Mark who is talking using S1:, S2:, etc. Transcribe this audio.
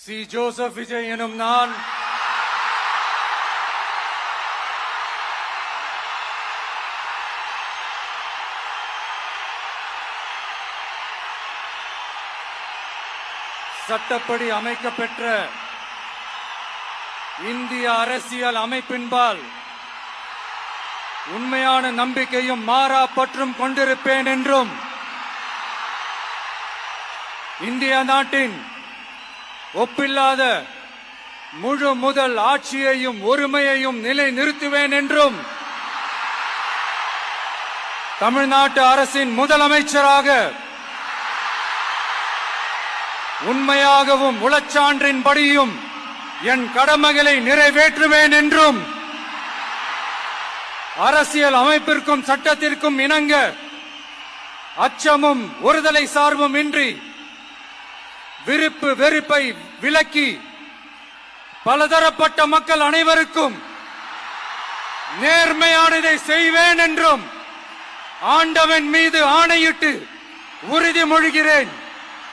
S1: C. Joseph Vijay எனும் நான் சட்டப்படி அமைக்கப்பெற்ற இந்திய அரசியல் அமைப்பின்பால் உண்மையான நம்பிக்கையும் மாறா பற்றும் கொண்டிருப்பேன் என்றும் இந்திய நாட்டின் ஒப்பில்லாத முழு முதல் ஆட்சியையும் ஒருமையையும் நிலைநிறுத்துவேன் என்றும் தமிழ்நாட்டு அரசின் முதலமைச்சராக உண்மையாகவும் உளச்சான்றின்படியும் என் கடமைகளை நிறைவேற்றுவேன் என்றும் அரசியல் அமைப்பிற்கும் சட்டத்திற்கும் இணங்க அச்சமும் ஒருதலை சார்பும் இன்றி விருப்பு வெறுப்பை விலக்கி பலதரப்பட்ட மக்கள் அனைவருக்கும் நேர்மையானதை செய்வேன் என்றும் ஆண்டவன் மீது ஆணையிட்டு உறுதிமொழிகிறேன்.